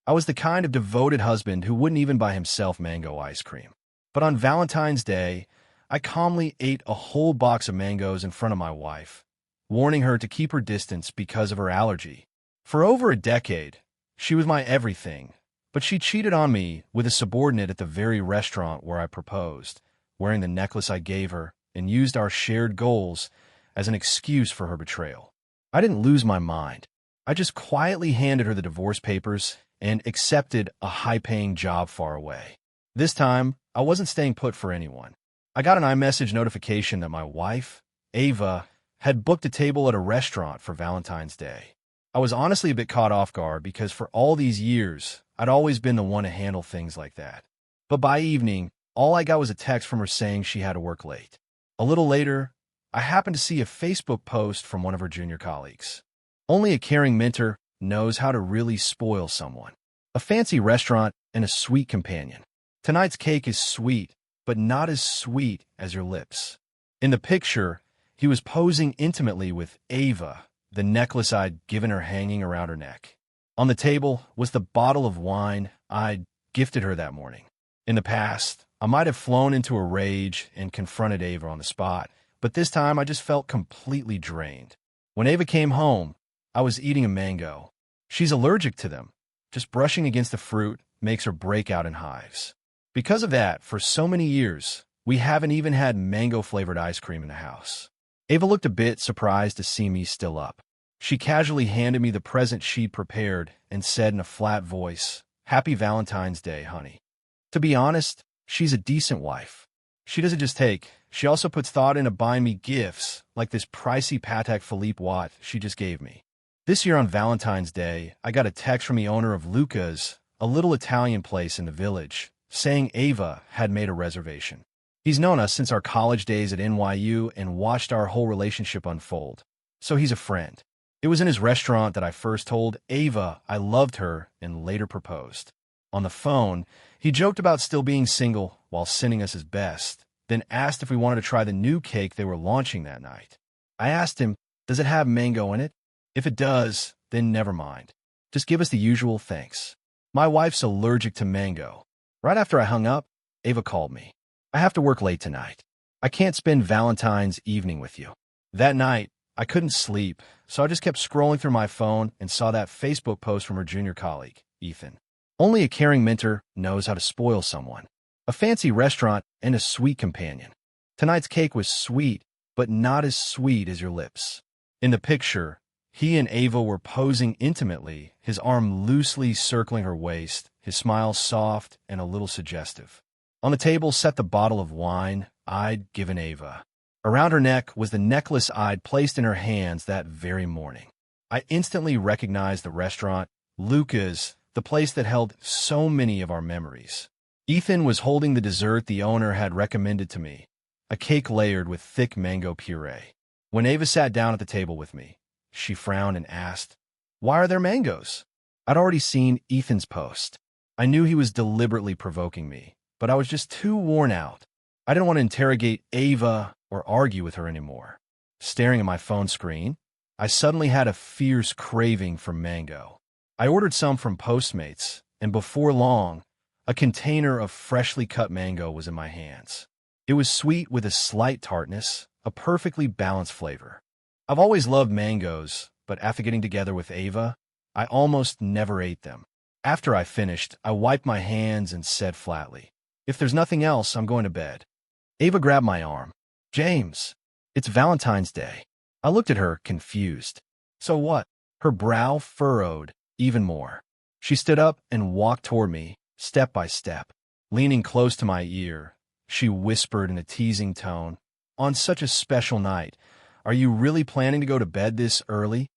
I was the kind of devoted husband who wouldn't even buy himself mango ice cream. But on Valentine's Day, I calmly ate a whole box of mangoes in front of my wife, warning her to keep her distance because of her allergy. For over a decade, she was my everything, but she cheated on me with a subordinate at the very restaurant where I proposed, wearing the necklace I gave her, and used our shared goals as an excuse for her betrayal. I didn't lose my mind. I just quietly handed her the divorce papers and accepted a high-paying job far away. This time, I wasn't staying put for anyone. I got an iMessage notification that my wife, Ava, had booked a table at a restaurant for Valentine's Day. I was honestly a bit caught off guard because for all these years, I'd always been the one to handle things like that. But by evening, all I got was a text from her saying she had to work late. A little later, I happened to see a Facebook post from one of her junior colleagues. Only a caring mentor knows how to really spoil someone. A fancy restaurant and a sweet companion. Tonight's cake is sweet, but not as sweet as your lips. In the picture, he was posing intimately with Ava, the necklace I'd given her hanging around her neck. On the table was the bottle of wine I'd gifted her that morning. In the past, I might have flown into a rage and confronted Ava on the spot, but this time I just felt completely drained. When Ava came home, I was eating a mango. She's allergic to them. Just brushing against the fruit makes her break out in hives. Because of that, for so many years, we haven't even had mango-flavored ice cream in the house. Ava looked a bit surprised to see me still up. She casually handed me the present she'd prepared and said in a flat voice, "Happy Valentine's Day, honey." To be honest, she's a decent wife. She doesn't just take, she also puts thought into buying me gifts, like this pricey Patek Philippe watch she just gave me. This year on Valentine's Day, I got a text from the owner of Luca's, a little Italian place in the village, saying Ava had made a reservation. He's known us since our college days at NYU and watched our whole relationship unfold. So he's a friend. It was in his restaurant that I first told Ava I loved her and later proposed. On the phone, he joked about still being single while sending us his best, then asked if we wanted to try the new cake they were launching that night. I asked him, "Does it have mango in it? If it does, then never mind. Just give us the usual thanks." My wife's allergic to mango. Right after I hung up, Ava called me. "I have to work late tonight. I can't spend Valentine's evening with you." That night, I couldn't sleep, so I just kept scrolling through my phone and saw that Facebook post from her junior colleague, Ethan. Only a caring mentor knows how to spoil someone. A fancy restaurant and a sweet companion. Tonight's cake was sweet, but not as sweet as your lips. In the picture, he and Ava were posing intimately, his arm loosely circling her waist, his smile soft and a little suggestive. On the table sat the bottle of wine I'd given Ava. Around her neck was the necklace I'd placed in her hands that very morning. I instantly recognized the restaurant, Luca's, the place that held so many of our memories. Ethan was holding the dessert the owner had recommended to me, a cake layered with thick mango puree. When Ava sat down at the table with me, she frowned and asked, "Why are there mangoes?" I'd already seen Ethan's post. I knew he was deliberately provoking me, but I was just too worn out. I didn't want to interrogate Ava or argue with her anymore. Staring at my phone screen, I suddenly had a fierce craving for mango. I ordered some from Postmates, and before long, a container of freshly cut mango was in my hands. It was sweet with a slight tartness, a perfectly balanced flavor. I've always loved mangoes, but after getting together with Ava, I almost never ate them. After I finished, I wiped my hands and said flatly, "If there's nothing else, I'm going to bed." Ava grabbed my arm. "James, it's Valentine's Day." I looked at her, confused. "So what?" Her brow furrowed even more. She stood up and walked toward me, step by step. Leaning close to my ear, she whispered in a teasing tone, "On such a special night, are you really planning to go to bed this early?"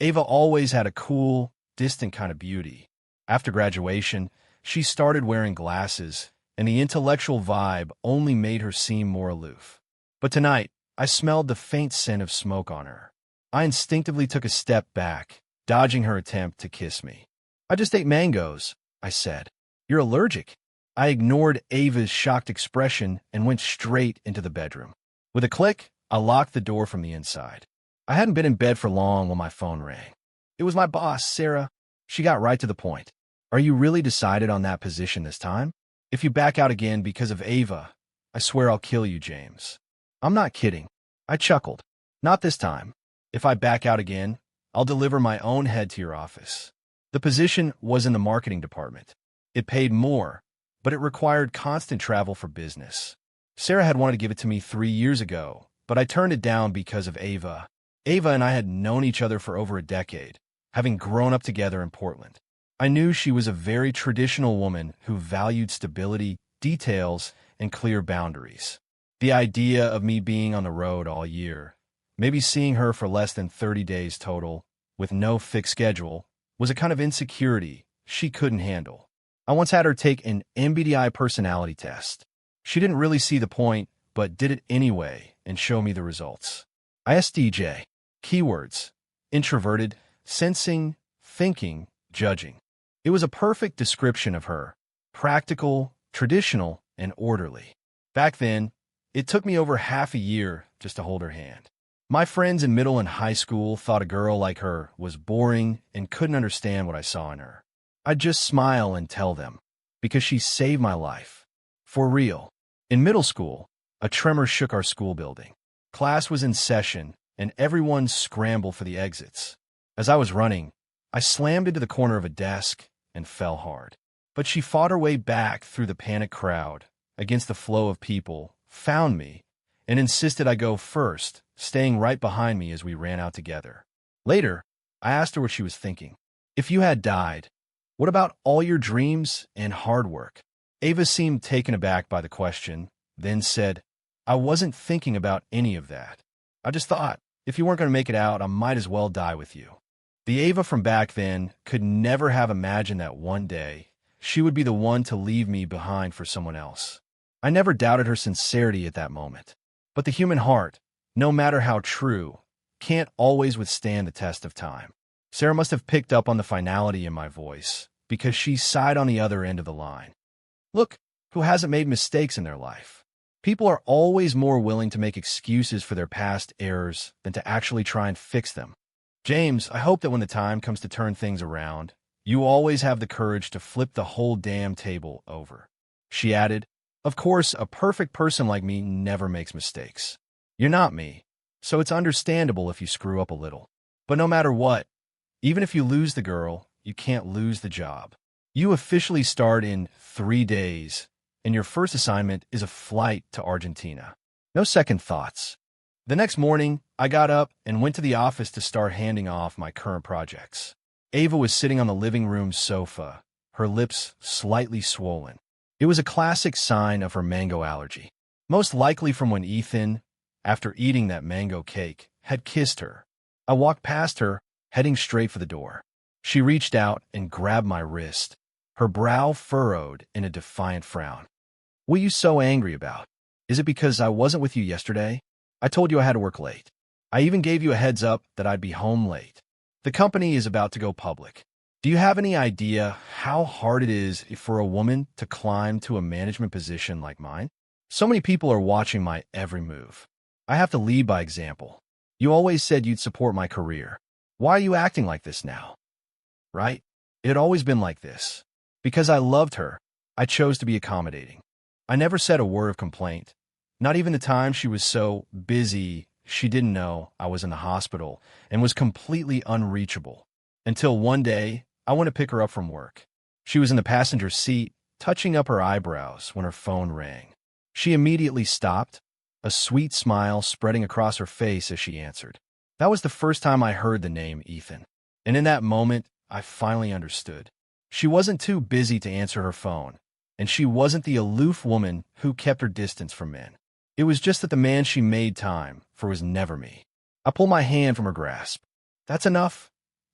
Ava always had a cool, distant kind of beauty. After graduation, she started wearing glasses, and the intellectual vibe only made her seem more aloof. But tonight, I smelled the faint scent of smoke on her. I instinctively took a step back, dodging her attempt to kiss me. "I just ate mangoes," I said. "You're allergic." I ignored Ava's shocked expression and went straight into the bedroom. With a click, I locked the door from the inside. I hadn't been in bed for long when my phone rang. It was my boss, Sarah. She got right to the point. Are you really decided on that position this time? If you back out again because of Ava, I swear I'll kill you, James. I'm not kidding. I chuckled. Not this time. If I back out again, I'll deliver my own head to your office. The position was in the marketing department. It paid more, but it required constant travel for business. Sarah had wanted to give it to me 3 years ago, but I turned it down because of Ava. Ava and I had known each other for over a decade, having grown up together in Portland. I knew she was a very traditional woman who valued stability, details, and clear boundaries. The idea of me being on the road all year, maybe seeing her for less than 30 days total, with no fixed schedule, was a kind of insecurity she couldn't handle. I once had her take an MBTI personality test. She didn't really see the point, but did it anyway and show me the results. ISTJ. Keywords: introverted, sensing, thinking, judging. It was a perfect description of her. Practical, traditional, and orderly. Back then, it took me over half a year just to hold her hand. My friends in middle and high school thought a girl like her was boring and couldn't understand what I saw in her. I'd just smile and tell them, because she saved my life. For real. In middle school, a tremor shook our school building. Class was in session, and everyone scrambled for the exits. As I was running, I slammed into the corner of a desk and fell hard. But she fought her way back through the panicked crowd, against the flow of people, found me, and insisted I go first, staying right behind me as we ran out together. Later, I asked her what she was thinking. If you had died, what about all your dreams and hard work? Ava seemed taken aback by the question, then said, I wasn't thinking about any of that. I just thought, if you weren't going to make it out, I might as well die with you. The Ava from back then could never have imagined that one day she would be the one to leave me behind for someone else. I never doubted her sincerity at that moment. But the human heart, no matter how true, can't always withstand the test of time. Sarah must have picked up on the finality in my voice, because she sighed on the other end of the line. Look, who hasn't made mistakes in their life? People are always more willing to make excuses for their past errors than to actually try and fix them. James, I hope that when the time comes to turn things around, you always have the courage to flip the whole damn table over. She added, of course, a perfect person like me never makes mistakes. You're not me, so it's understandable if you screw up a little. But no matter what, even if you lose the girl, you can't lose the job. You officially start in 3 days, and your first assignment is a flight to Argentina. No second thoughts. The next morning, I got up and went to the office to start handing off my current projects. Ava was sitting on the living room sofa, her lips slightly swollen. It was a classic sign of her mango allergy, most likely from when Ethan, after eating that mango cake, had kissed her. I walked past her, heading straight for the door. She reached out and grabbed my wrist, her brow furrowed in a defiant frown. What are you so angry about? Is it because I wasn't with you yesterday? I told you I had to work late. I even gave you a heads up that I'd be home late. The company is about to go public. Do you have any idea how hard it is for a woman to climb to a management position like mine? So many people are watching my every move. I have to lead by example. You always said you'd support my career. Why are you acting like this now? Right? It had always been like this. Because I loved her, I chose to be accommodating. I never said a word of complaint. Not even the time she was so busy she didn't know I was in the hospital and was completely unreachable. Until one day, I went to pick her up from work. She was in the passenger seat, touching up her eyebrows when her phone rang. She immediately stopped, a sweet smile spreading across her face as she answered. That was the first time I heard the name Ethan. And in that moment, I finally understood. She wasn't too busy to answer her phone, and she wasn't the aloof woman who kept her distance from men. It was just that the man she made time for was never me. I pulled my hand from her grasp. That's enough,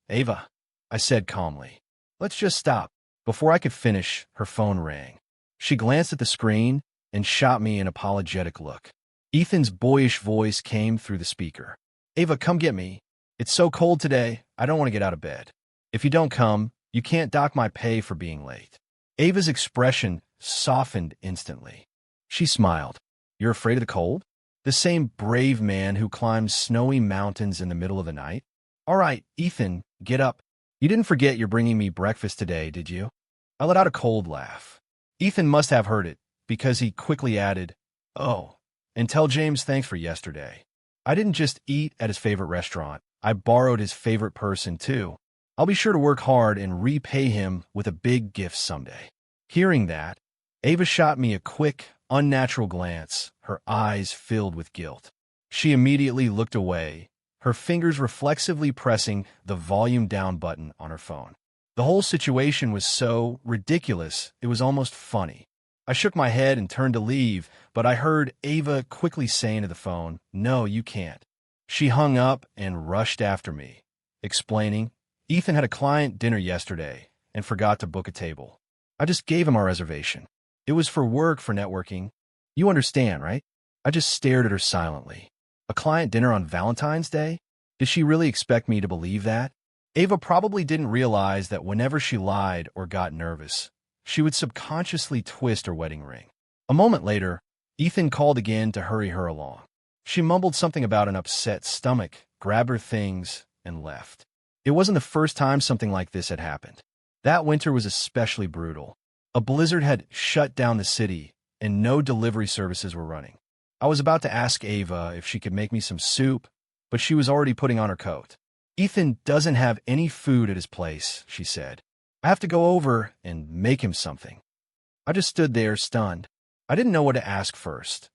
Ava, I said calmly. Let's just stop. Before I could finish, her phone rang. She glanced at the screen and shot me an apologetic look. Ethan's boyish voice came through the speaker. Ava, come get me. It's so cold today, I don't want to get out of bed. If you don't come, you can't dock my pay for being late. Ava's expression softened instantly. She smiled. You're afraid of the cold? The same brave man who climbs snowy mountains in the middle of the night? All right, Ethan, get up. You didn't forget you're bringing me breakfast today, did you? I let out a cold laugh. Ethan must have heard it, because he quickly added, "Oh, and tell James thanks for yesterday. I didn't just eat at his favorite restaurant. I borrowed his favorite person, too. I'll be sure to work hard and repay him with a big gift someday." Hearing that, Ava shot me a quick, unnatural glance, her eyes filled with guilt. She immediately looked away, her fingers reflexively pressing the volume down button on her phone. The whole situation was so ridiculous, it was almost funny. I shook my head and turned to leave, but I heard Ava quickly say into the phone, "No, you can't." She hung up and rushed after me, explaining, "Ethan had a client dinner yesterday and forgot to book a table. I just gave him our reservation. It was for work, for networking. You understand, right?" I just stared at her silently. A client dinner on Valentine's Day? Did she really expect me to believe that? Ava probably didn't realize that whenever she lied or got nervous, she would subconsciously twist her wedding ring. A moment later, Ethan called again to hurry her along. She mumbled something about an upset stomach, grabbed her things, and left. It wasn't the first time something like this had happened. That winter was especially brutal. A blizzard had shut down the city, and no delivery services were running. I was about to ask Ava if she could make me some soup, but she was already putting on her coat. "Ethan doesn't have any food at his place," she said. "I have to go over and make him something." I just stood there, stunned. I didn't know what to ask first.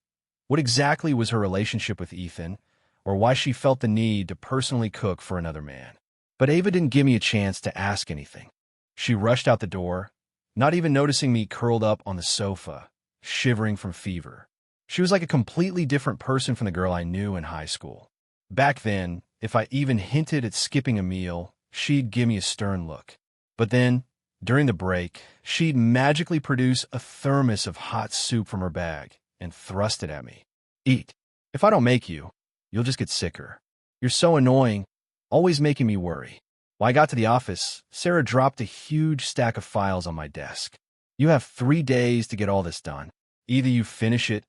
What exactly was her relationship with Ethan, or why she felt the need to personally cook for another man? But Ava didn't give me a chance to ask anything. She rushed out the door, not even noticing me curled up on the sofa, shivering from fever. She was like a completely different person from the girl I knew in high school. Back then, if I even hinted at skipping a meal, she'd give me a stern look. But then, during the break, she'd magically produce a thermos of hot soup from her bag and thrust it at me. "Eat. If I don't make you, you'll just get sicker. You're so annoying, always making me worry." When I got to the office, Sarah dropped a huge stack of files on my desk. "You have 3 days to get all this done. Either you finish it,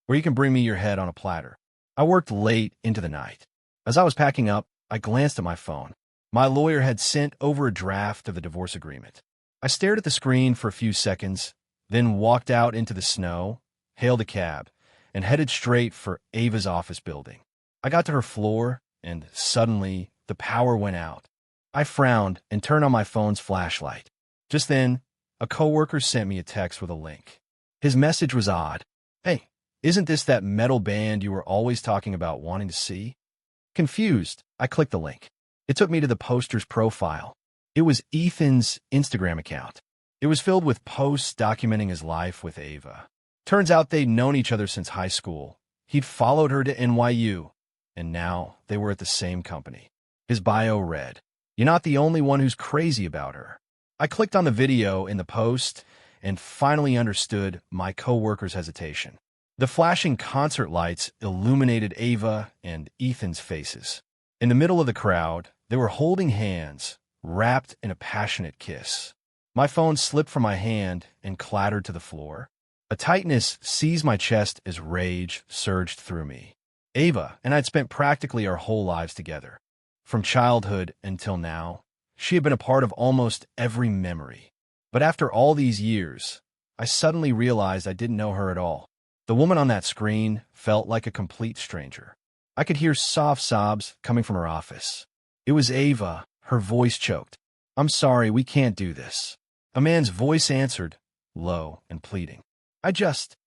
or you can bring me your head on a platter." I worked late into the night. As I was packing up, I glanced at my phone. My lawyer had sent over a draft of the divorce agreement. I stared at the screen for a few seconds, then walked out into the snow, hailed a cab, and headed straight for Ava's office building. I got to her floor, and suddenly the power went out. I frowned and turned on my phone's flashlight. Just then, a coworker sent me a text with a link. His message was odd. "Hey, isn't this that metal band you were always talking about wanting to see?" Confused, I clicked the link. It took me to the poster's profile. It was Ethan's Instagram account. It was filled with posts documenting his life with Ava. Turns out they'd known each other since high school. He'd followed her to NYU, and now they were at the same company. His bio read, "You're not the only one who's crazy about her." I clicked on the video in the post and finally understood my coworker's hesitation. The flashing concert lights illuminated Ava and Ethan's faces. In the middle of the crowd, they were holding hands, wrapped in a passionate kiss. My phone slipped from my hand and clattered to the floor. A tightness seized my chest as rage surged through me. Ava and I'd spent practically our whole lives together. From childhood until now, she had been a part of almost every memory. But after all these years, I suddenly realized I didn't know her at all. The woman on that screen felt like a complete stranger. I could hear soft sobs coming from her office. It was Ava, her voice choked. "I'm sorry, we can't do this." A man's voice answered, low and pleading. I just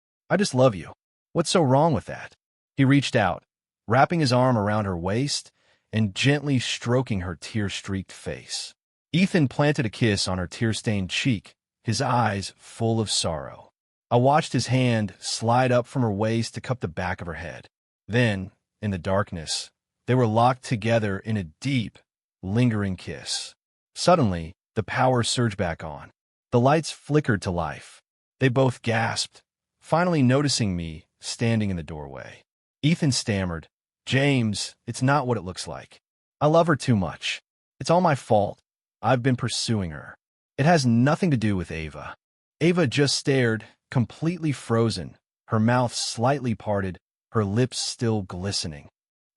love you. What's so wrong with that?" He reached out, wrapping his arm around her waist and gently stroking her tear-streaked face. Ethan planted a kiss on her tear-stained cheek, his eyes full of sorrow. I watched his hand slide up from her waist to cup the back of her head. Then, in the darkness, they were locked together in a deep, lingering kiss. Suddenly, the power surged back on. The lights flickered to life. They both gasped, finally noticing me standing in the doorway. Ethan stammered, "James, it's not what it looks like. I love her too much. It's all my fault. I've been pursuing her. It has nothing to do with Ava." Ava just stared, completely frozen, her mouth slightly parted, her lips still glistening.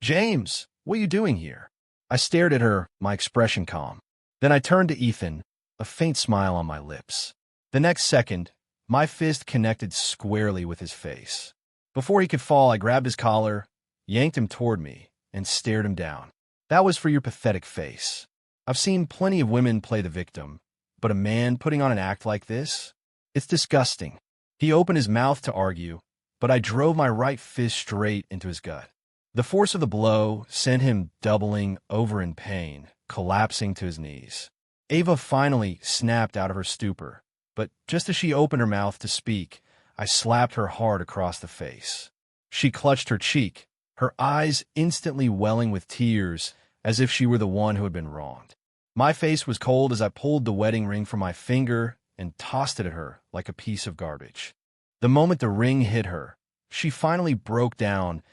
"James, what are you doing here?" I stared at her, my expression calm. Then I turned to Ethan, a faint smile on my lips. The next second, my fist connected squarely with his face. Before he could fall, I grabbed his collar, yanked him toward me, and stared him down. That was for your pathetic face. I've seen plenty of women play the victim, but a man putting on an act like this? It's disgusting. He opened his mouth to argue, but I drove my right fist straight into his gut. The force of the blow sent him doubling over in pain, collapsing to his knees. Ava finally snapped out of her stupor, but just as she opened her mouth to speak, I slapped her hard across the face. She clutched her cheek, her eyes instantly welling with tears, as if she were the one who had been wronged. My face was cold as I pulled the wedding ring from my finger and tossed it at her like a piece of garbage. The moment the ring hit her, she finally broke down,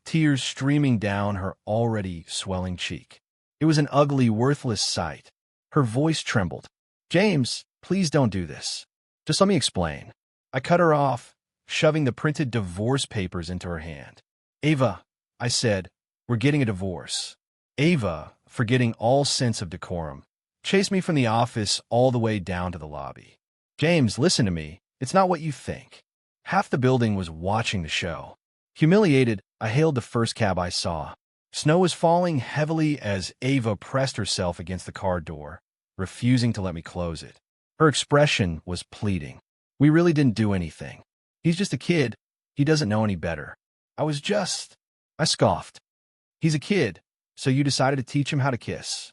tears streaming down her already swelling cheek. It was an ugly, worthless sight. Her voice trembled. "James, please don't do this. Just let me explain." I cut her off, shoving the printed divorce papers into her hand. "Ava," I said, "we're getting a divorce." Ava, forgetting all sense of decorum, chased me from the office all the way down to the lobby. "James, listen to me. It's not what you think." Half the building was watching the show. Humiliated, I hailed the first cab I saw. Snow was falling heavily as Ava pressed herself against the car door, refusing to let me close it. Her expression was pleading. "We really didn't do anything. He's just a kid. He doesn't know any better." I scoffed. "He's a kid, so you decided to teach him how to kiss."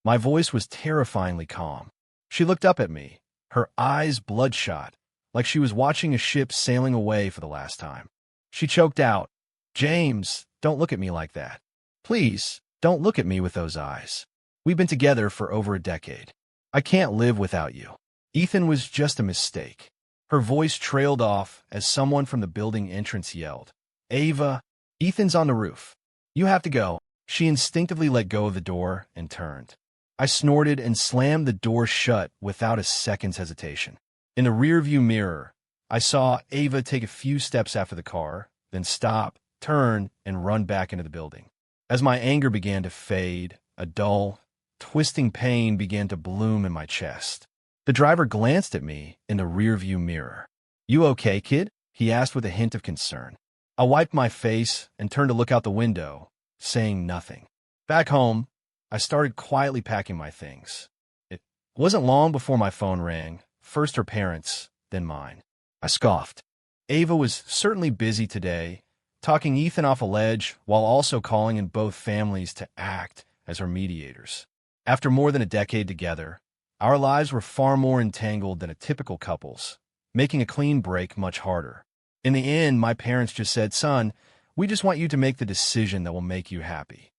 My voice was terrifyingly calm. She looked up at me, her eyes bloodshot, like she was watching a ship sailing away for the last time. She choked out, "James, don't look at me like that. Please, don't look at me with those eyes. We've been together for over a decade. I can't live without you. Ethan was just a mistake." Her voice trailed off as someone from the building entrance yelled, "Ava, Ethan's on the roof. You have to go." She instinctively let go of the door and turned. I snorted and slammed the door shut without a second's hesitation. In the rearview mirror, I saw Ava take a few steps after the car, then stop, turn, and run back into the building. As my anger began to fade, a dull, twisting pain began to bloom in my chest. The driver glanced at me in the rearview mirror. "You okay, kid?" he asked with a hint of concern. I wiped my face and turned to look out the window, saying nothing. Back home, I started quietly packing my things. It wasn't long before my phone rang, first her parents', then mine. I scoffed. Ava was certainly busy today, talking Ethan off a ledge while also calling in both families to act as her mediators. After more than a decade together, our lives were far more entangled than a typical couple's, making a clean break much harder. In the end, my parents just said, "Son, we just want you to make the decision that will make you happy."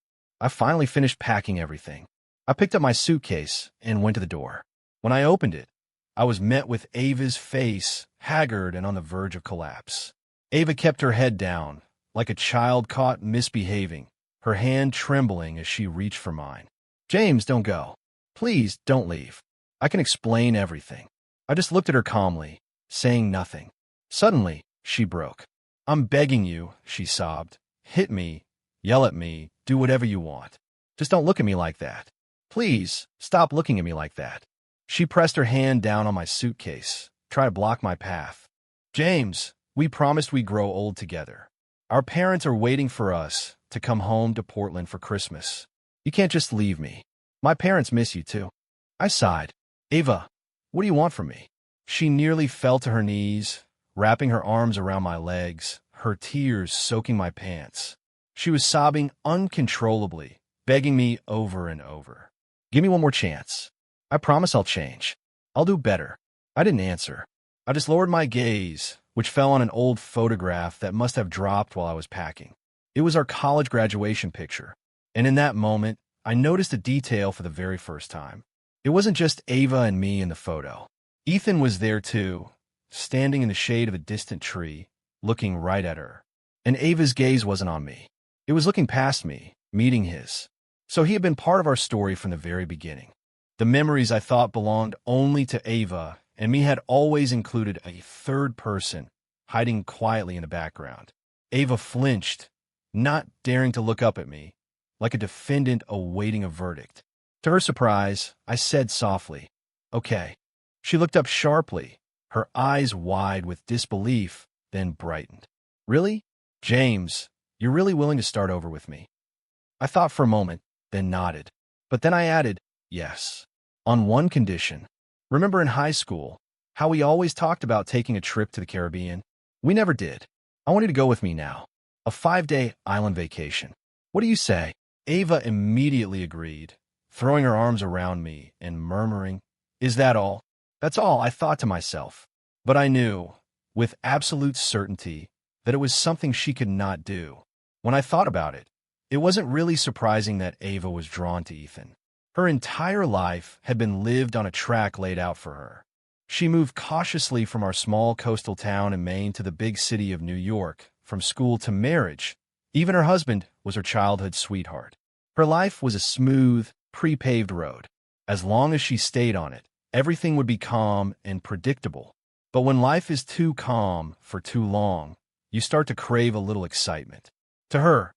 I finally finished packing everything. I picked up my suitcase and went to the door. When I opened it, I was met with Ava's face, haggard and on the verge of collapse. Ava kept her head down, like a child caught misbehaving, her hand trembling as she reached for mine. "James, don't go. Please, don't leave. I can explain everything." I just looked at her calmly, saying nothing. Suddenly, she broke. "I'm begging you," she sobbed. "Hit me, yell at me, do whatever you want. Just don't look at me like that. Please, stop looking at me like that." She pressed her hand down on my suitcase, trying to block my path. "James, we promised we'd grow old together. Our parents are waiting for us to come home to Portland for Christmas. You can't just leave me. My parents miss you too." I sighed. "Ava, what do you want from me?" She nearly fell to her knees, wrapping her arms around my legs, her tears soaking my pants. She was sobbing uncontrollably, begging me over and over. "Give me one more chance. I promise I'll change. I'll do better." I didn't answer. I just lowered my gaze, which fell on an old photograph that must have dropped while I was packing. It was our college graduation picture, and in that moment, I noticed a detail for the very first time. It wasn't just Ava and me in the photo. Ethan was there too, standing in the shade of a distant tree, looking right at her. And Ava's gaze wasn't on me. It was looking past me, meeting his. So he had been part of our story from the very beginning. The memories I thought belonged only to Ava and me had always included a third person, hiding quietly in the background. Ava flinched, not daring to look up at me, like a defendant awaiting a verdict. To her surprise, I said softly, "Okay." She looked up sharply, her eyes wide with disbelief, then brightened. Really? James, you're really willing to start over with me? I thought for a moment, then nodded. But then I added, yes. On one condition. Remember in high school, how we always talked about taking a trip to the Caribbean? We never did. I want you to go with me now. A 5-day island vacation. What do you say? Ava immediately agreed, throwing her arms around me and murmuring, "Is that all?" That's all, I thought to myself. But I knew, with absolute certainty, that it was something she could not do. When I thought about it, it wasn't really surprising that Ava was drawn to Ethan. Her entire life had been lived on a track laid out for her. She moved cautiously from our small coastal town in Maine to the big city of New York, from school to marriage. Even her husband was her childhood sweetheart. Her life was a smooth, pre-paved road. As long as she stayed on it, everything would be calm and predictable. But when life is too calm for too long, you start to crave a little excitement. To her,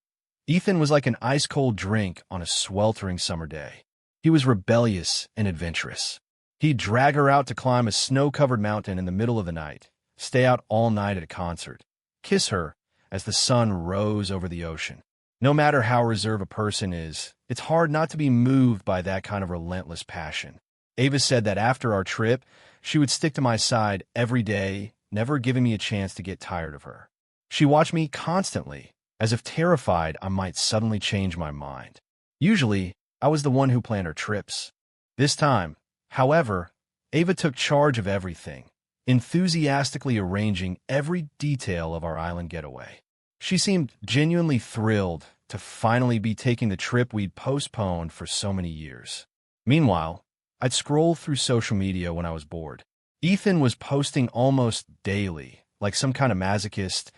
Ethan was like an ice-cold drink on a sweltering summer day. He was rebellious and adventurous. He'd drag her out to climb a snow-covered mountain in the middle of the night, stay out all night at a concert, kiss her as the sun rose over the ocean. No matter how reserved a person is, it's hard not to be moved by that kind of relentless passion. Ava said that after our trip, she would stick to my side every day, never giving me a chance to get tired of her. She watched me constantly, as if terrified I might suddenly change my mind. Usually, I was the one who planned her trips. This time, however, Ava took charge of everything, enthusiastically arranging every detail of our island getaway. She seemed genuinely thrilled to finally be taking the trip we'd postponed for so many years. Meanwhile, I'd scroll through social media when I was bored. Ethan was posting almost daily, like some kind of masochist,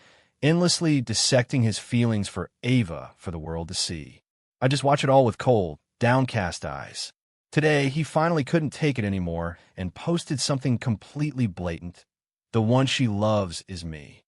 endlessly dissecting his feelings for Ava for the world to see. I just watch it all with cold, downcast eyes. Today, he finally couldn't take it anymore and posted something completely blatant. The one she loves is me.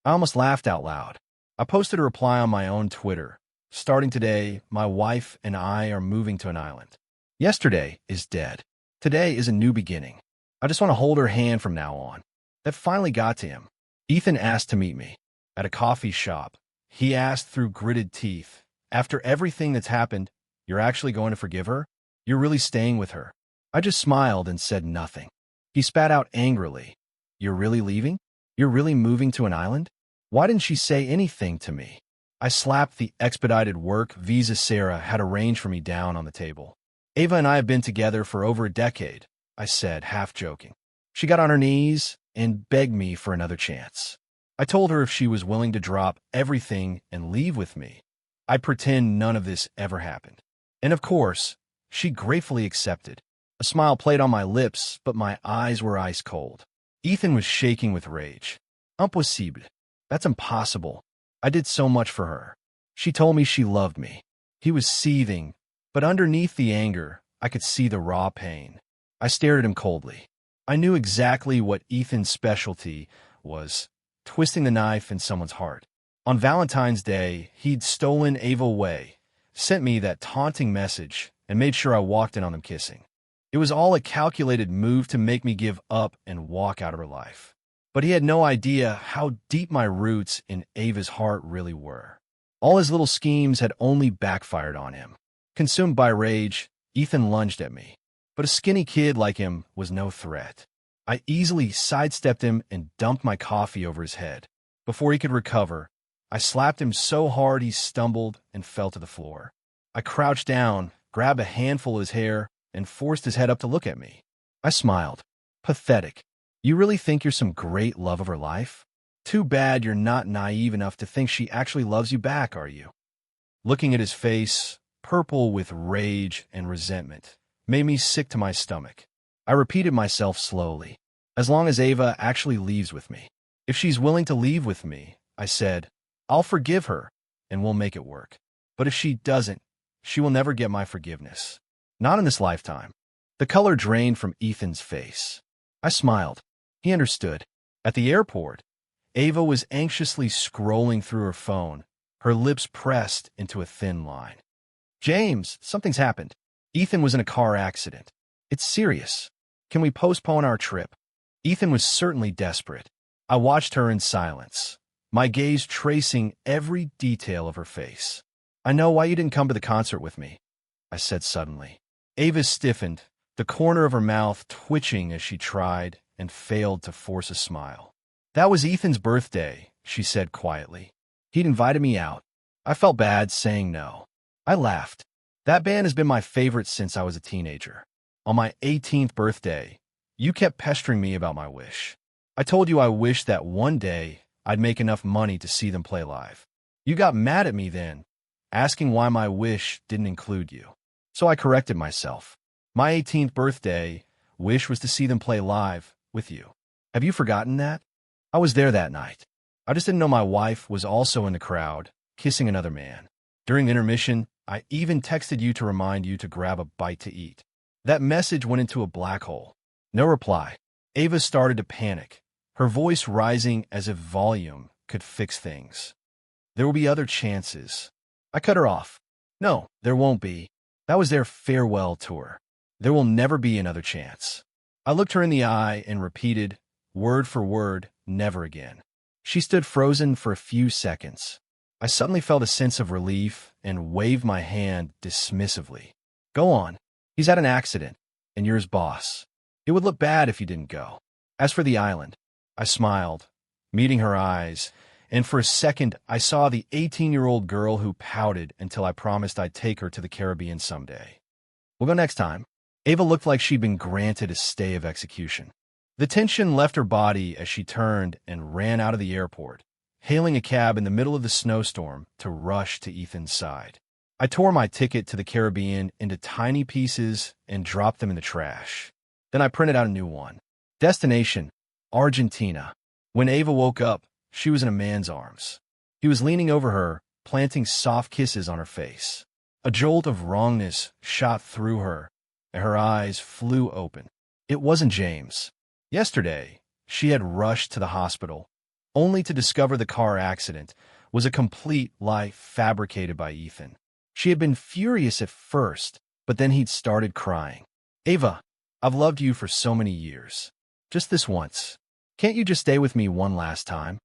I almost laughed out loud. I posted a reply on my own Twitter. Starting today, my wife and I are moving to an island. Yesterday is dead. Today is a new beginning. I just want to hold her hand from now on. That finally got to him. Ethan asked to meet me. At a coffee shop, he asked through gritted teeth, "After everything that's happened, you're actually going to forgive her? You're really staying with her?" I just smiled and said nothing. He spat out angrily. "You're really leaving? You're really moving to an island? Why didn't she say anything to me?" I slapped the expedited work visa Sarah had arranged for me down on the table. "Ava and I have been together for over a decade," I said, half joking. She got on her knees and begged me for another chance. I told her if she was willing to drop everything and leave with me, I'd pretend none of this ever happened. And of course, she gratefully accepted. A smile played on my lips, but my eyes were ice cold. Ethan was shaking with rage. Impossible. That's impossible. I did so much for her. She told me she loved me. He was seething, but underneath the anger, I could see the raw pain. I stared at him coldly. I knew exactly what Ethan's specialty was, twisting the knife in someone's heart. On Valentine's Day, he'd stolen Ava away, sent me that taunting message, and made sure I walked in on them kissing. It was all a calculated move to make me give up and walk out of her life. But he had no idea how deep my roots in Ava's heart really were. All his little schemes had only backfired on him. Consumed by rage, Ethan lunged at me. But a skinny kid like him was no threat. I easily sidestepped him and dumped my coffee over his head. Before he could recover, I slapped him so hard he stumbled and fell to the floor. I crouched down, grabbed a handful of his hair, and forced his head up to look at me. I smiled. Pathetic. You really think you're some great love of her life? Too bad you're not naive enough to think she actually loves you back, are you? Looking at his face, purple with rage and resentment, made me sick to my stomach. I repeated myself slowly. As long as Ava actually leaves with me. If she's willing to leave with me, I said, I'll forgive her, and we'll make it work. But if she doesn't, she will never get my forgiveness. Not in this lifetime. The color drained from Ethan's face. I smiled. He understood. At the airport, Ava was anxiously scrolling through her phone, her lips pressed into a thin line. James, something's happened. Ethan was in a car accident. It's serious. Can we postpone our trip? Ethan was certainly desperate. I watched her in silence, my gaze tracing every detail of her face. "I know why you didn't come to the concert with me," I said suddenly. Ava stiffened, the corner of her mouth twitching as she tried and failed to force a smile. "That was Ethan's birthday," she said quietly. "He'd invited me out. I felt bad saying no." I laughed. "That band has been my favorite since I was a teenager. On my 18th birthday, you kept pestering me about my wish. I told you I wished that one day I'd make enough money to see them play live. You got mad at me then, asking why my wish didn't include you. So I corrected myself. My 18th birthday wish was to see them play live with you. Have you forgotten that? I was there that night. I just didn't know my wife was also in the crowd, kissing another man. During intermission, I even texted you to remind you to grab a bite to eat. That message went into a black hole. No reply. Ava started to panic, her voice rising as if volume could fix things. There will be other chances. I cut her off. No, there won't be. That was their farewell tour. There will never be another chance. I looked her in the eye and repeated, word for word, never again. She stood frozen for a few seconds. I suddenly felt a sense of relief and waved my hand dismissively. Go on. He's had an accident, and you're his boss. It would look bad if you didn't go. As for the island, I smiled, meeting her eyes, and for a second I saw the 18-year-old girl who pouted until I promised I'd take her to the Caribbean someday. We'll go next time. Ava looked like she'd been granted a stay of execution. The tension left her body as she turned and ran out of the airport, hailing a cab in the middle of the snowstorm to rush to Ethan's side. I tore my ticket to the Caribbean into tiny pieces and dropped them in the trash. Then I printed out a new one. Destination, Argentina. When Ava woke up, she was in a man's arms. He was leaning over her, planting soft kisses on her face. A jolt of wrongness shot through her, and her eyes flew open. It wasn't James. Yesterday, she had rushed to the hospital, only to discover the car accident was a complete lie fabricated by Ethan. She had been furious at first, but then he'd started crying. Ava, I've loved you for so many years. Just this once. Can't you just stay with me one last time?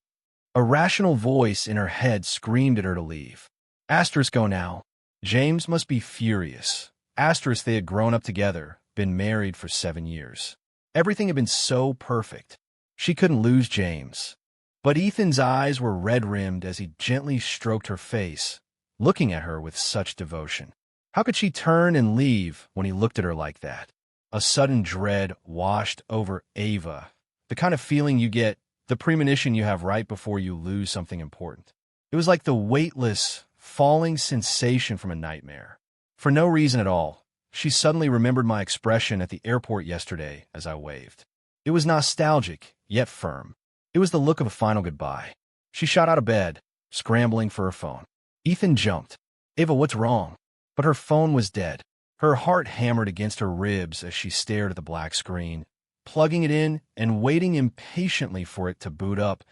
A rational voice in her head screamed at her to leave. Asterisk go now. James must be furious. Asterisk they had grown up together, been married for 7 years. Everything had been so perfect. She couldn't lose James. But Ethan's eyes were red-rimmed as he gently stroked her face, looking at her with such devotion. How could she turn and leave when he looked at her like that? A sudden dread washed over Ava, the kind of feeling you get, the premonition you have right before you lose something important. It was like the weightless, falling sensation from a nightmare. For no reason at all, she suddenly remembered my expression at the airport yesterday as I waved. It was nostalgic, yet firm. It was the look of a final goodbye. She shot out of bed, scrambling for her phone. Ethan jumped. Ava, what's wrong? But her phone was dead. Her heart hammered against her ribs as she stared at the black screen, plugging it in and waiting impatiently for it to boot up,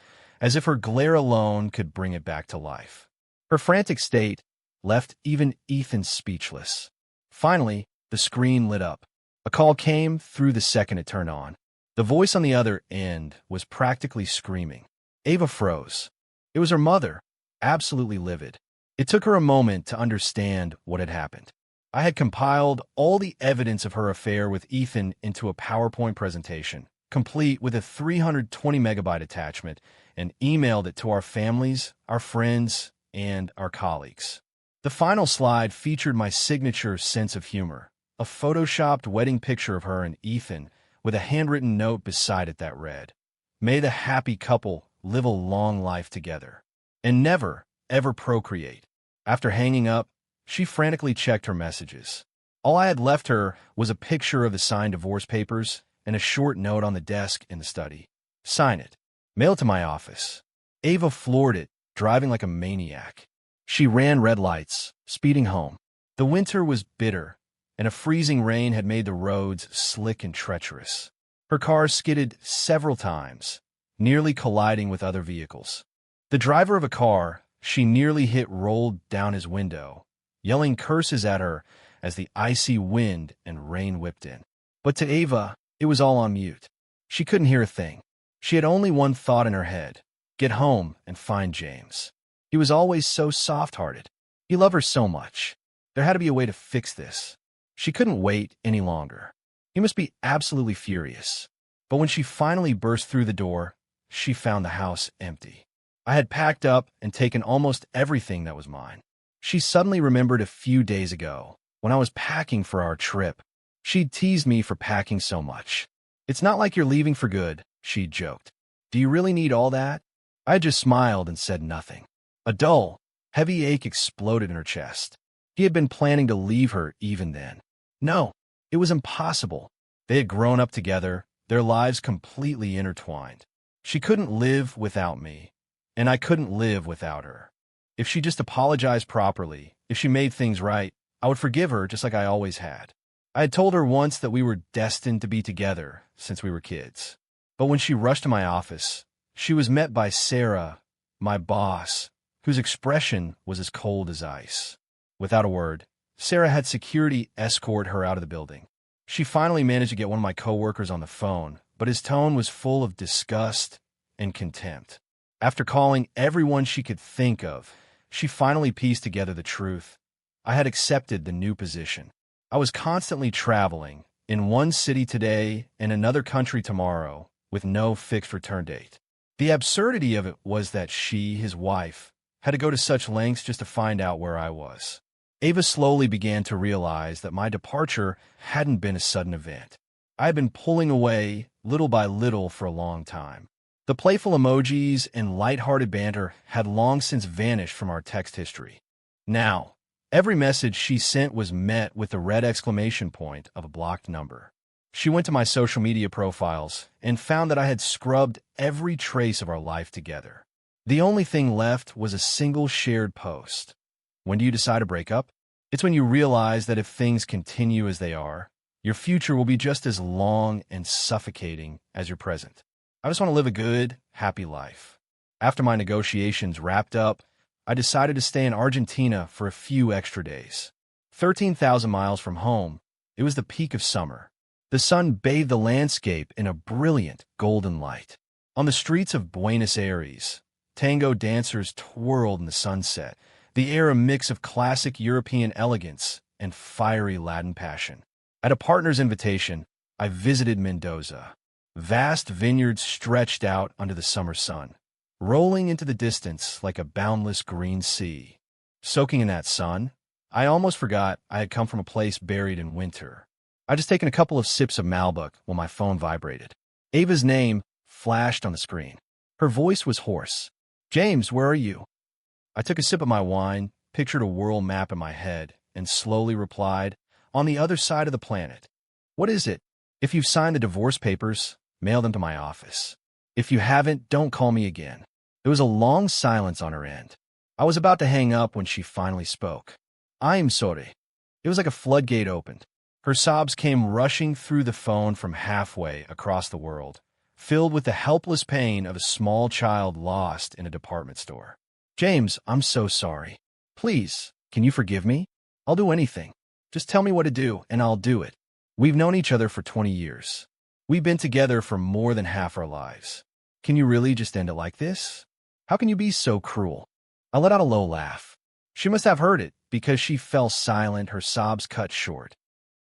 as if her glare alone could bring it back to life. Her frantic state left even Ethan speechless. Finally, the screen lit up. A call came through the second it turned on. The voice on the other end was practically screaming. Ava froze. It was her mother, absolutely livid. It took her a moment to understand what had happened. I had compiled all the evidence of her affair with Ethan into a PowerPoint presentation, complete with a 320-megabyte attachment, and emailed it to our families, our friends, and our colleagues. The final slide featured my signature sense of humor, a photoshopped wedding picture of her and Ethan with a handwritten note beside it that read, "May the happy couple live a long life together, and never, ever procreate." After hanging up, she frantically checked her messages. All I had left her was a picture of the signed divorce papers and a short note on the desk in the study. Sign it. Mail it to my office. Ava floored it, driving like a maniac. She ran red lights, speeding home. The winter was bitter, and a freezing rain had made the roads slick and treacherous. Her car skidded several times, nearly colliding with other vehicles. The driver of a car she nearly hit rolled down his window, yelling curses at her as the icy wind and rain whipped in. But to Ava, it was all on mute. She couldn't hear a thing. She had only one thought in her head: get home and find James. He was always so soft-hearted. He loved her so much. There had to be a way to fix this. She couldn't wait any longer. He must be absolutely furious. But when she finally burst through the door, she found the house empty. I had packed up and taken almost everything that was mine. She suddenly remembered a few days ago, when I was packing for our trip. She'd teased me for packing so much. "It's not like you're leaving for good," she'd joked. "Do you really need all that?" I just smiled and said nothing. A dull, heavy ache exploded in her chest. He had been planning to leave her even then. No, it was impossible. They had grown up together, their lives completely intertwined. She couldn't live without me, and I couldn't live without her. If she just apologized properly, if she made things right, I would forgive her just like I always had. I had told her once that we were destined to be together since we were kids. But when she rushed to my office, she was met by Sarah, my boss, whose expression was as cold as ice. Without a word, Sarah had security escort her out of the building. She finally managed to get one of my coworkers on the phone, but his tone was full of disgust and contempt. After calling everyone she could think of, she finally pieced together the truth. I had accepted the new position. I was constantly traveling, in one city today and another country tomorrow, with no fixed return date. The absurdity of it was that she, his wife, had to go to such lengths just to find out where I was. Ava slowly began to realize that my departure hadn't been a sudden event. I had been pulling away, little by little, for a long time. The playful emojis and light-hearted banter had long since vanished from our text history. Now, every message she sent was met with the red exclamation point of a blocked number. She went to my social media profiles and found that I had scrubbed every trace of our life together. The only thing left was a single shared post. When do you decide to break up? It's when you realize that if things continue as they are, your future will be just as long and suffocating as your present. I just want to live a good, happy life. After my negotiations wrapped up, I decided to stay in Argentina for a few extra days. 13,000 miles from home, it was the peak of summer. The sun bathed the landscape in a brilliant golden light. On the streets of Buenos Aires, tango dancers twirled in the sunset, the air a mix of classic European elegance and fiery Latin passion. At a partner's invitation, I visited Mendoza. Vast vineyards stretched out under the summer sun, rolling into the distance like a boundless green sea. Soaking in that sun, I almost forgot I had come from a place buried in winter. I'd just taken a couple of sips of Malbec when my phone vibrated. Ava's name flashed on the screen. Her voice was hoarse. "James, where are you?" I took a sip of my wine, pictured a world map in my head, and slowly replied, "On the other side of the planet." "What is it? If you've signed the divorce papers, mail them to my office. If you haven't, don't call me again." There was a long silence on her end. I was about to hang up when she finally spoke. "I'm sorry." It was like a floodgate opened. Her sobs came rushing through the phone from halfway across the world, filled with the helpless pain of a small child lost in a department store. "James, I'm so sorry. Please, can you forgive me? I'll do anything. Just tell me what to do, and I'll do it. We've known each other for 20 years. We've been together for more than half our lives. Can you really just end it like this? How can you be so cruel?" I let out a low laugh. She must have heard it, because she fell silent, her sobs cut short.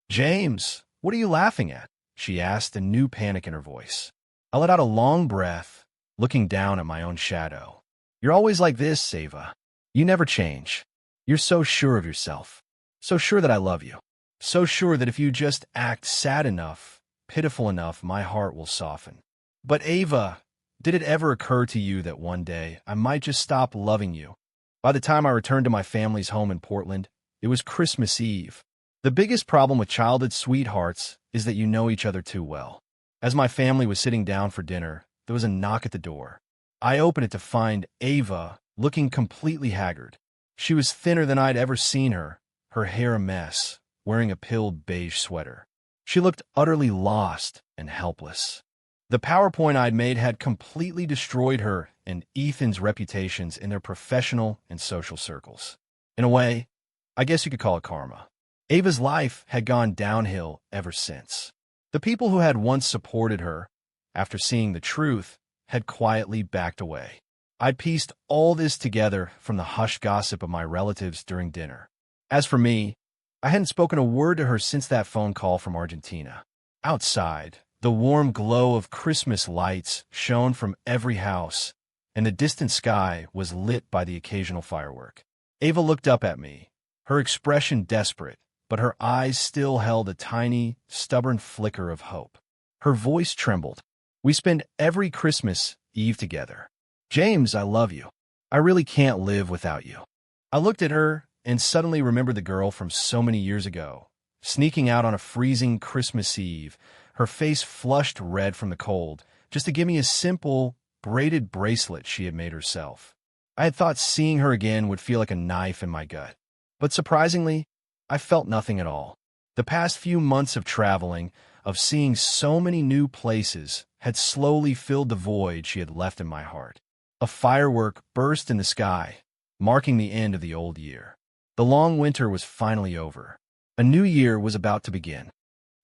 "James, what are you laughing at?" she asked, a new panic in her voice. I let out a long breath, looking down at my own shadow. "You're always like this, Ava. You never change. You're so sure of yourself. So sure that I love you. So sure that if you just act sad enough, pitiful enough, my heart will soften. But Ava, did it ever occur to you that one day I might just stop loving you?" By the time I returned to my family's home in Portland, it was Christmas Eve. The biggest problem with childhood sweethearts is that you know each other too well. As my family was sitting down for dinner, there was a knock at the door. I opened it to find Ava looking completely haggard. She was thinner than I'd ever seen her, her hair a mess, wearing a pilled beige sweater. She looked utterly lost and helpless. The PowerPoint I'd made had completely destroyed her and Ethan's reputations in their professional and social circles. In a way, I guess you could call it karma. Ava's life had gone downhill ever since. The people who had once supported her, after seeing the truth, had quietly backed away. I'd pieced all this together from the hushed gossip of my relatives during dinner. As for me, I hadn't spoken a word to her since that phone call from Argentina. Outside, the warm glow of Christmas lights shone from every house, and the distant sky was lit by the occasional firework. Ava looked up at me, her expression desperate, but her eyes still held a tiny, stubborn flicker of hope. Her voice trembled. "We spend every Christmas Eve together. James, I love you. I really can't live without you." I looked at her and suddenly remembered the girl from so many years ago, sneaking out on a freezing Christmas Eve, her face flushed red from the cold, just to give me a simple, braided bracelet she had made herself. I had thought seeing her again would feel like a knife in my gut. But surprisingly, I felt nothing at all. The past few months of traveling, of seeing so many new places, had slowly filled the void she had left in my heart. A firework burst in the sky, marking the end of the old year. The long winter was finally over. A new year was about to begin.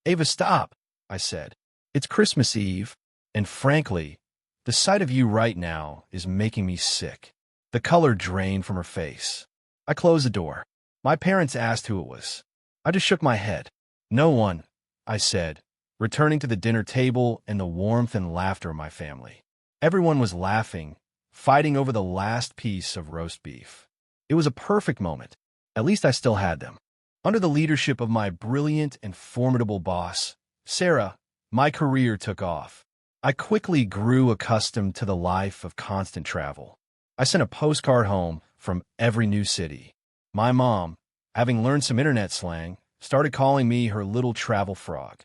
"Ava, stop," I said. "It's Christmas Eve, and frankly, the sight of you right now is making me sick." The color drained from her face. I closed the door. My parents asked who it was. I just shook my head. "No one," I said, returning to the dinner table and the warmth and laughter of my family. Everyone was laughing, fighting over the last piece of roast beef. It was a perfect moment. At least I still had them. Under the leadership of my brilliant and formidable boss, Sarah, my career took off. I quickly grew accustomed to the life of constant travel. I sent a postcard home from every new city. My mom, having learned some internet slang, started calling me her little travel frog.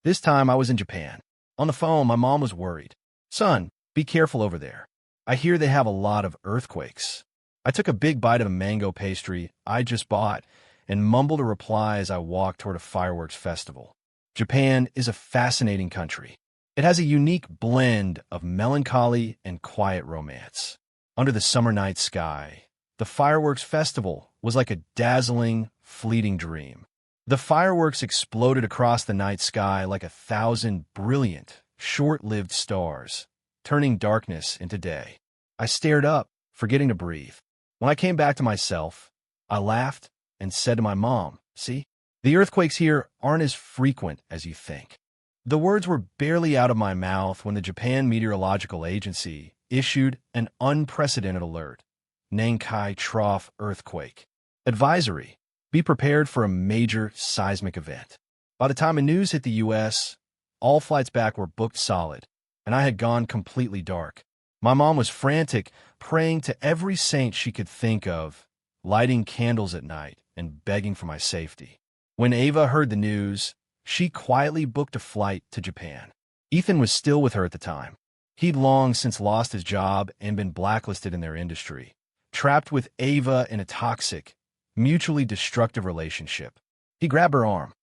This time I was in Japan. On the phone, my mom was worried. "Son, be careful over there. I hear they have a lot of earthquakes." I took a big bite of a mango pastry I just bought and mumbled a reply as I walked toward a fireworks festival. Japan is a fascinating country. It has a unique blend of melancholy and quiet romance. Under the summer night sky, the fireworks festival was like a dazzling, fleeting dream. The fireworks exploded across the night sky like 1,000 brilliant, short-lived stars, turning darkness into day. I stared up, forgetting to breathe. When I came back to myself, I laughed and said to my mom, "See, the earthquakes here aren't as frequent as you think." The words were barely out of my mouth when the Japan Meteorological Agency issued an unprecedented alert. Nankai Trough Earthquake. Advisory. Be prepared for a major seismic event. By the time the news hit the U.S., all flights back were booked solid, and I had gone completely dark. My mom was frantic, praying to every saint she could think of, lighting candles at night and begging for my safety. When Ava heard the news, she quietly booked a flight to Japan. Ethan was still with her at the time. He'd long since lost his job and been blacklisted in their industry, trapped with Ava in a toxic, mutually destructive relationship. He grabbed her arm.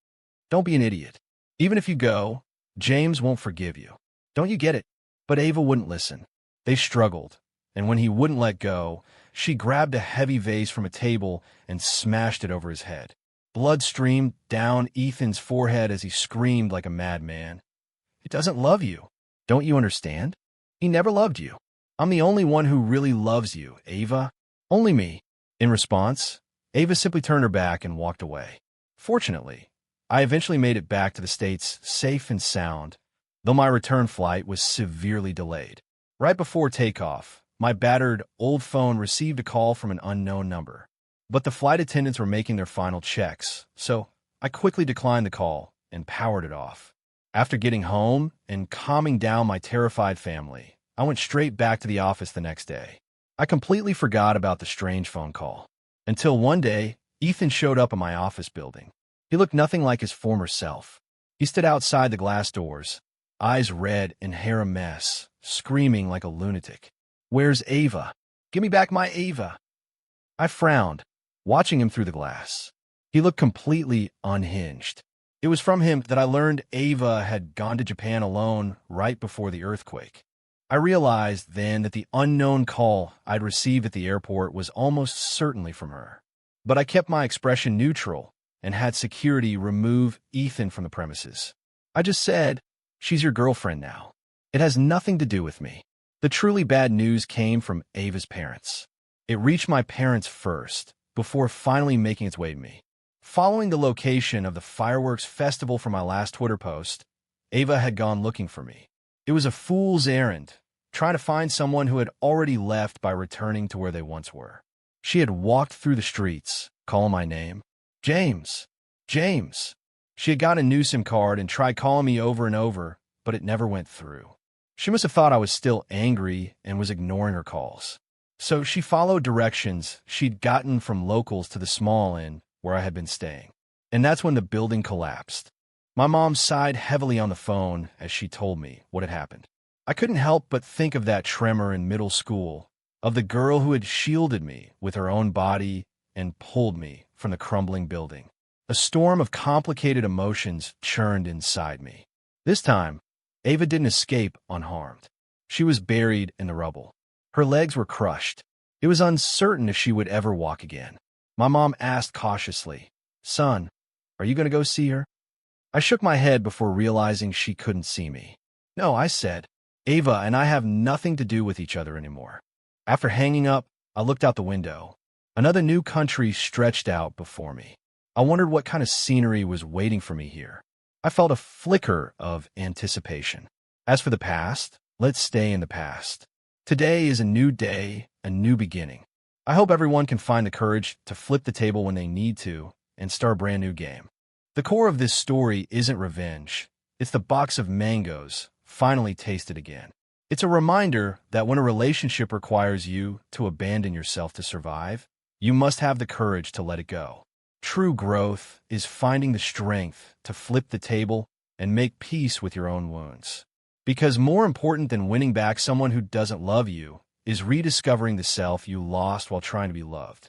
"Don't be an idiot. Even if you go, James won't forgive you. Don't you get it?" But Ava wouldn't listen. They struggled, and when he wouldn't let go, she grabbed a heavy vase from a table and smashed it over his head. Blood streamed down Ethan's forehead as he screamed like a madman. "It doesn't love you. Don't you understand? He never loved you. I'm the only one who really loves you, Ava. Only me." In response, Ava simply turned her back and walked away. Fortunately, I eventually made it back to the States safe and sound, though my return flight was severely delayed. Right before takeoff, my battered old phone received a call from an unknown number. But the flight attendants were making their final checks, so I quickly declined the call and powered it off. After getting home and calming down my terrified family, I went straight back to the office the next day. I completely forgot about the strange phone call. Until one day, Ethan showed up in my office building. He looked nothing like his former self. He stood outside the glass doors, eyes red and hair a mess, screaming like a lunatic. "Where's Ava? Give me back my Ava!" I frowned, watching him through the glass. He looked completely unhinged. It was from him that I learned Ava had gone to Japan alone right before the earthquake. I realized then that the unknown call I'd received at the airport was almost certainly from her. But I kept my expression neutral and had security remove Ethan from the premises. I just said, "She's your girlfriend now." It has nothing to do with me. The truly bad news came from Ava's parents. It reached my parents first, before finally making its way to me. Following the location of the fireworks festival from my last Twitter post, Ava had gone looking for me. It was a fool's errand, trying to find someone who had already left by returning to where they once were. She had walked through the streets, calling my name. James. James. She had got a new SIM card and tried calling me over and over, but it never went through. She must have thought I was still angry and was ignoring her calls. So she followed directions she'd gotten from locals to the small inn where I had been staying. And that's when the building collapsed. My mom sighed heavily on the phone as she told me what had happened. I couldn't help but think of that tremor in middle school, of the girl who had shielded me with her own body and pulled me from the crumbling building. A storm of complicated emotions churned inside me. This time, Ava didn't escape unharmed. She was buried in the rubble. Her legs were crushed. It was uncertain if she would ever walk again. My mom asked cautiously, "Son, are you going to go see her?" I shook my head before realizing she couldn't see me. "No," I said. "Ava and I have nothing to do with each other anymore." After hanging up, I looked out the window. Another new country stretched out before me. I wondered what kind of scenery was waiting for me here. I felt a flicker of anticipation. As for the past, let's stay in the past. Today is a new day, a new beginning. I hope everyone can find the courage to flip the table when they need to and start a brand new game. The core of this story isn't revenge. It's the box of mangoes, finally tasted again. It's a reminder that when a relationship requires you to abandon yourself to survive, you must have the courage to let it go. True growth is finding the strength to flip the table and make peace with your own wounds. Because more important than winning back someone who doesn't love you is rediscovering the self you lost while trying to be loved.